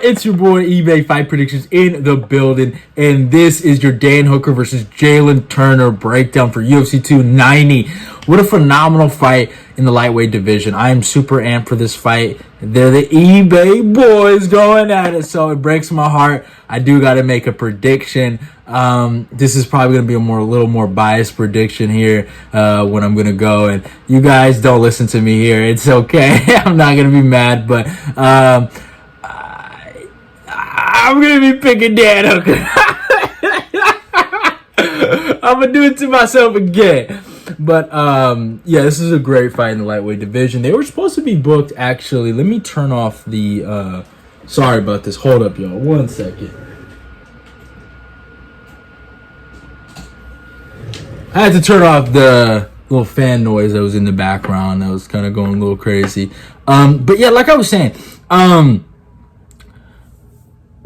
It's your boy eBay Fight Predictions in the building, and this is your Dan Hooker versus Jalin Turner breakdown for UFC 290. What a phenomenal fight in the lightweight division. I am super amped for this fight. They're the eBay boys going at it, so it breaks my heart. I do got to make a prediction. This is probably going to be a little more biased prediction here when I'm going to go, and you guys don't listen to me here. It's okay. I'm not going to be mad, but I'm going to be picking Dan Hooker. I'm going to do it to myself again. But, yeah, this is a great fight in the lightweight division. They were supposed to be booked, actually. Let me turn off the, sorry about this. Hold up, y'all. 1 second. I had to turn off the little fan noise that was in the background. That was kind of going a little crazy. But, yeah, like I was saying,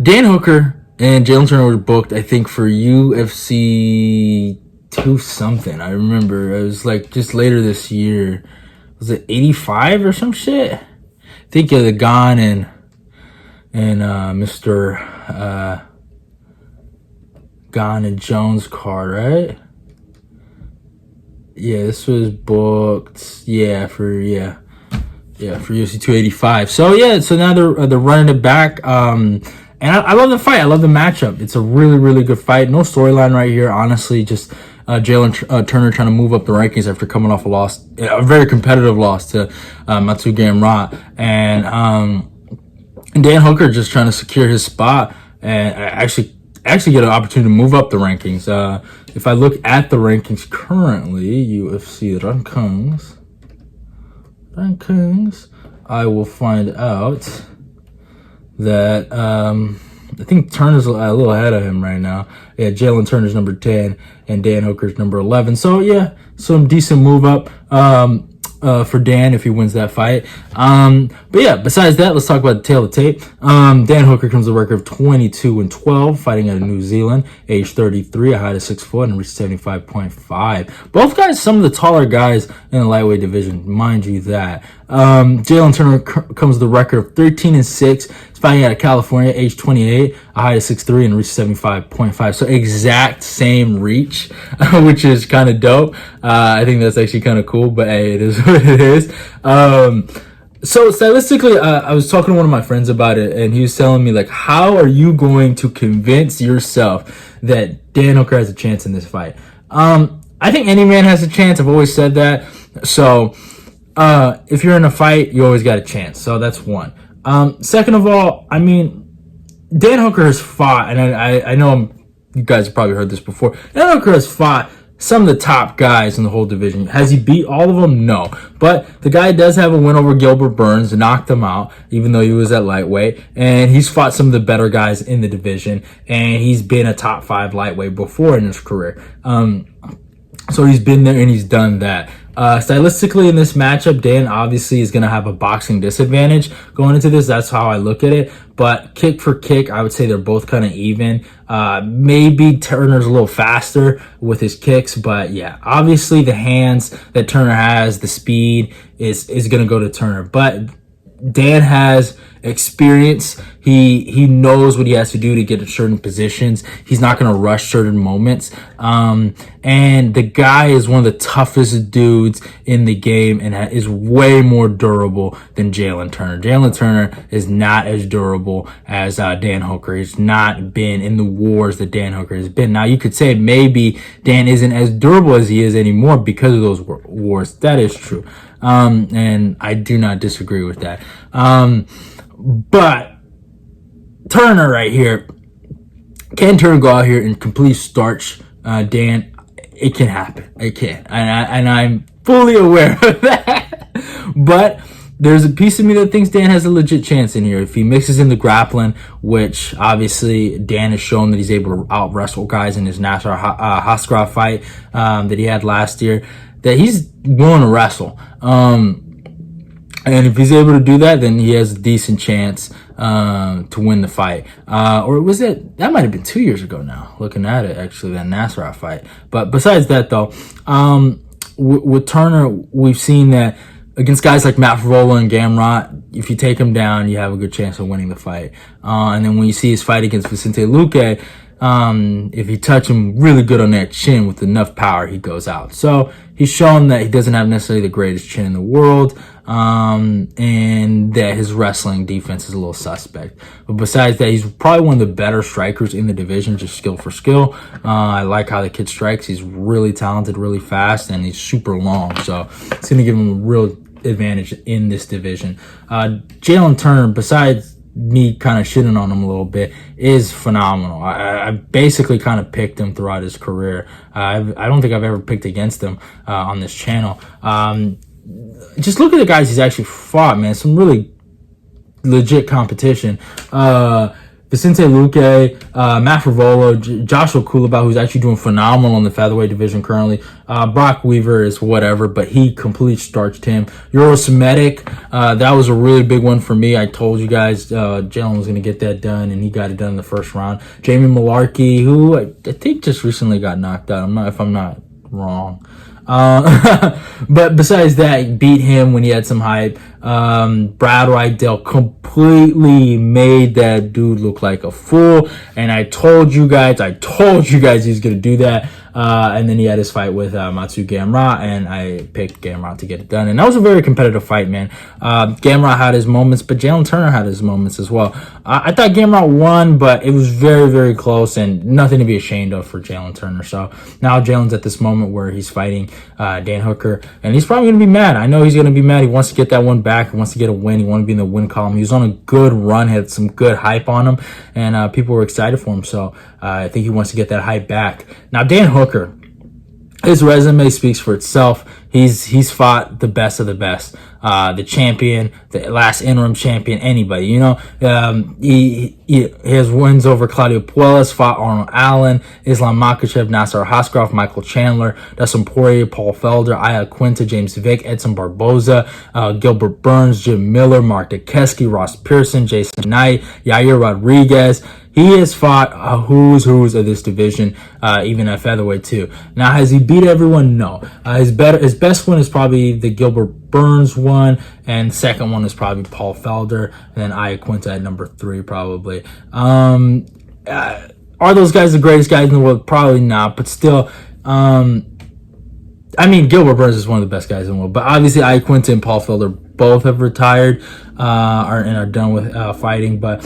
Dan Hooker and Jalin Turner were booked, I think, for UFC 2 something. I remember it was like just later this year. Was it 85 or some shit? I think of the Gane and Mr. Gane and Jones card, right? Yeah, this was booked. For UFC 285. So yeah, so now they're running it back. And I love the fight. I love the matchup. It's a really, really good fight. No storyline right here, honestly. Just Jalin Turner trying to move up the rankings after coming off a very competitive loss to Matsu Gamrot. And Dan Hooker just trying to secure his spot and actually get an opportunity to move up the rankings. If I look at the rankings currently, UFC rankings, I will find out that I think Turner's a little ahead of him right now. Yeah, Jalin Turner's number 10 and Dan Hooker's number 11. So yeah, some decent move up for Dan if he wins that fight. But yeah, besides that, let's talk about the tail of the tape. Dan Hooker comes with a record of 22-12, fighting out of New Zealand, age 33, a height of 6 foot, and reached 75.5. Both guys, some of the taller guys in the lightweight division, mind you that. Jalin Turner comes with a record of 13-6. He's fighting out of California, age 28, a height of 6'3", and reached 75.5. So exact same reach, which is kind of dope. I think that's actually kind of cool, but hey, it is what it is. So stylistically, I was talking to one of my friends about it, and he was telling me, like, how are you going to convince yourself that Dan Hooker has a chance in this fight? I think any man has a chance. I've always said that. So if you're in a fight, you always got a chance. So that's one. Second of all, I mean, Dan Hooker has fought, and I know you guys have probably heard this before. Dan Hooker has fought some of the top guys in the whole division. Has he beat all of them? No. But the guy does have a win over Gilbert Burns, knocked him out, even though he was at lightweight. And he's fought some of the better guys in the division. And he's been a top 5 lightweight before in his career. So he's been there and he's done that. Stylistically in this matchup, Dan obviously is going to have a boxing disadvantage going into this. That's how I look at it. But kick for kick, I would say they're both kind of even. Maybe Turner's a little faster with his kicks, but yeah, obviously the hands that Turner has, the speed is going to go to Turner. But Dan has experience. He knows what he has to do to get to certain positions. He's not going to rush certain moments. And the guy is one of the toughest dudes in the game and is way more durable than Jalin Turner. Jalin Turner is not as durable as Dan Hooker. He's not been in the wars that Dan Hooker has been. Now, you could say maybe Dan isn't as durable as he is anymore because of those wars. That is true. And I do not disagree with that. But Turner right here, can Turner go out here and completely starch Dan? It can happen. It can. And I'm fully aware of that. But there's a piece of me that thinks Dan has a legit chance in here. If he mixes in the grappling, which obviously Dan has shown that he's able to out-wrestle guys in his Nasser Haskra fight that he had last year, that he's willing to wrestle. And if he's able to do that, then he has a decent chance to win the fight. Or was it? That might have been 2 years ago now, looking at it, actually, that Nasrat fight. But besides that, though, with Turner, we've seen that against guys like Matt Favola and Gamrot, if you take him down, you have a good chance of winning the fight. And then when you see his fight against Vicente Luque, if you touch him really good on that chin with enough power, he goes out. So he's shown that he doesn't have necessarily the greatest chin in the world, and that his wrestling defense is a little suspect. But besides that, he's probably one of the better strikers in the division, just skill for skill. I like how the kid strikes. He's really talented, really fast, and he's super long. So it's going to give him a real advantage in this division. Jalin Turner, besides me kind of shitting on him a little bit, is phenomenal. I basically kind of picked him throughout his career. I don't think I've ever picked against him on this channel. Just look at the guys he's actually fought, man. Some really legit competition. Vicente Luque, Matt Favola, Joshua Kulabau, who's actually doing phenomenal in the featherweight division currently. Brock Weaver is whatever, but he completely starched him. Eurosemitic, that was a really big one for me. I told you guys Jalin was going to get that done, and he got it done in the first round. Jamie Malarkey, who I think just recently got knocked out. If I'm not wrong. But besides that, beat him when he had some hype. Brad Rydell completely made that dude look like a fool, and I told you guys he's gonna do that. And then he had his fight with Matsu Gamrot, and I picked Gamrot to get it done. And that was a very competitive fight, man. Gamrot had his moments, but Jalin Turner had his moments as well. I thought Gamrot won, but it was very, very close and nothing to be ashamed of for Jalin Turner. So now Jalen's at this moment where he's fighting Dan Hooker, and he's probably going to be mad. I know he's going to be mad. He wants to get that one back. He wants to get a win. He wants to be in the win column. He was on a good run, had some good hype on him, and people were excited for him. So I think he wants to get that hype back. Now, Dan Hooker, his resume speaks for itself. He's fought the best of the best, the champion, the last interim champion, anybody, you know. He has wins over Claudio Puelles, fought Arnold Allen, Islam Makhachev, Nasser Haskarov, Michael Chandler, Dustin Poirier, Paul Felder, Aya Quinta, James Vick, Edson Barboza, Gilbert Burns, Jim Miller, Mark Dukeski, Ross Pearson, Jason Knight, Yair Rodriguez. He has fought who's of this division, even at featherweight too. Now, has he beat everyone? No. His best one is probably the Gilbert Burns one, and second one is probably Paul Felder, and then Aya Quinta at number 3 probably. Are those guys the greatest guys in the world? Probably not, but still, I mean, Gilbert Burns is one of the best guys in the world, but obviously Aya Quinta and Paul Felder both have retired and are done with fighting, but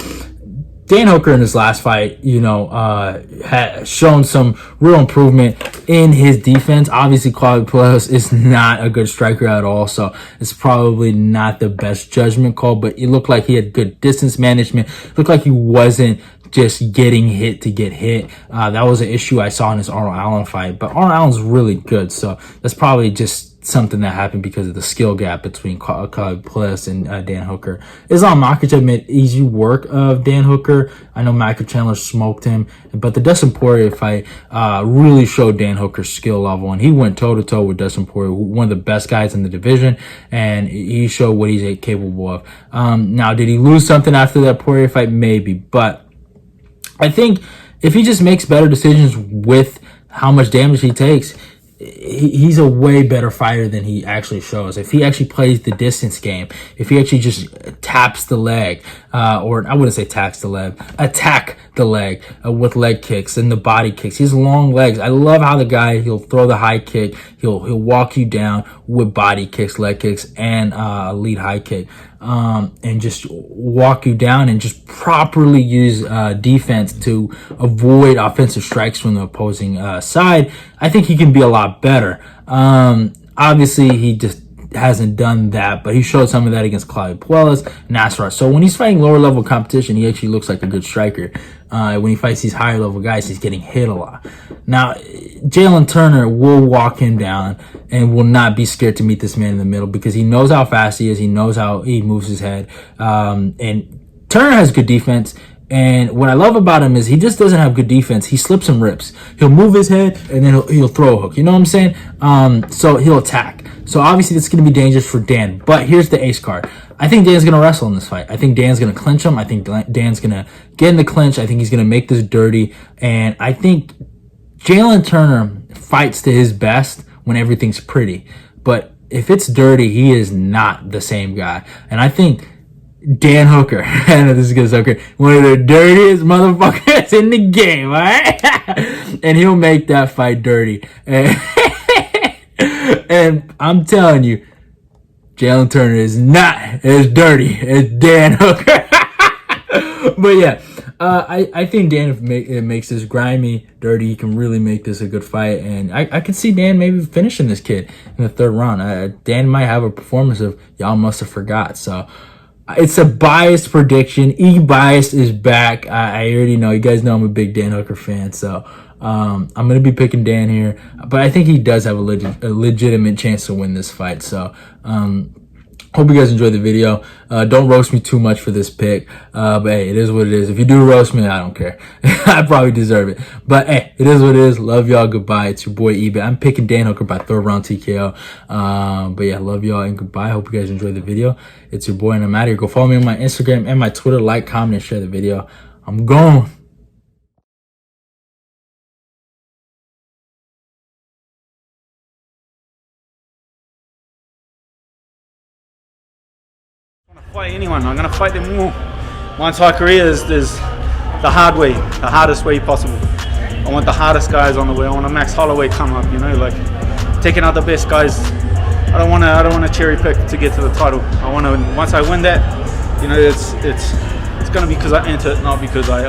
Dan Hooker in his last fight, you know, had shown some real improvement in his defense. Obviously, Claudio Puelles is not a good striker at all, so it's probably not the best judgment call, but it looked like he had good distance management. It looked like he wasn't just getting hit to get hit. That was an issue I saw in his Arnold Allen fight, but Arnold Allen's really good, so that's probably just something that happened because of the skill gap between Claudio Puelles and Dan Hooker. Islam Makhachev made easy work of Dan Hooker. I know Michael Chandler smoked him, but the Dustin Poirier fight really showed Dan Hooker's skill level, and he went toe-to-toe with Dustin Poirier, one of the best guys in the division, and he showed what he's capable of. Now, did he lose something after that Poirier fight? Maybe, but I think if he just makes better decisions with how much damage he takes, he's a way better fighter than he actually shows. If he actually plays the distance game, if he actually just taps the leg, or I wouldn't say taps the leg, attack the leg with leg kicks and the body kicks. He has long legs. I love how the guy, he'll throw the high kick, he'll walk you down with body kicks, leg kicks, and lead high kick. And just walk you down and just properly use defense to avoid offensive strikes from the opposing side. I think he can be a lot better. Obviously, he just hasn't done that, but he showed some of that against Claudio Puelles, Nasrat. So when he's fighting lower level competition, he actually looks like a good striker. When he fights these higher level guys, he's getting hit a lot. Now, Jalin Turner will walk him down and will not be scared to meet this man in the middle because he knows how fast he is. He knows how he moves his head. And Turner has good defense. And what I love about him is he just doesn't have good defense. He slips and rips. He'll move his head and then he'll throw a hook. You know what I'm saying? So he'll attack. So obviously that's going to be dangerous for Dan. But here's the ace card. I think Dan's going to wrestle in this fight. I think Dan's going to clinch him. I think Dan's going to get in the clinch. I think he's going to make this dirty. And I think Jalin Turner fights to his best when everything's pretty. But if it's dirty, he is not the same guy. And I think Dan Hooker, I know this is gonna sound crazy, one of the dirtiest motherfuckers in the game, all right? And he'll make that fight dirty. And I'm telling you, Jalin Turner is not as dirty as Dan Hooker. But yeah, I think Dan makes this grimy, dirty. He can really make this a good fight. And I could see Dan maybe finishing this kid in the third round. Dan might have a performance of y'all must have forgot. So it's a biased prediction. E-Bias is back. I already know. You guys know I'm a big Dan Hooker fan. So I'm going to be picking Dan here. But I think he does have a legitimate chance to win this fight. So hope you guys enjoyed the video. Don't roast me too much for this pick. But hey, it is what it is. If you do roast me, I don't care. I probably deserve it. But hey, it is what it is. Love y'all. Goodbye. It's your boy eBay. I'm picking Dan Hooker by third round TKO. But yeah, love y'all and goodbye. Hope you guys enjoyed the video. It's your boy and I'm out of here. Go follow me on my Instagram and my Twitter. Like, comment, and share the video. I'm gone. Fight anyone. I'm going to fight them all. My entire career is the hard way, the hardest way possible. I want the hardest guys on the way. I want a Max Holloway come up, you know, like taking out the best guys. I don't want to cherry pick to get to the title. I want to, once I win that, you know, it's going to be because I entered, not because I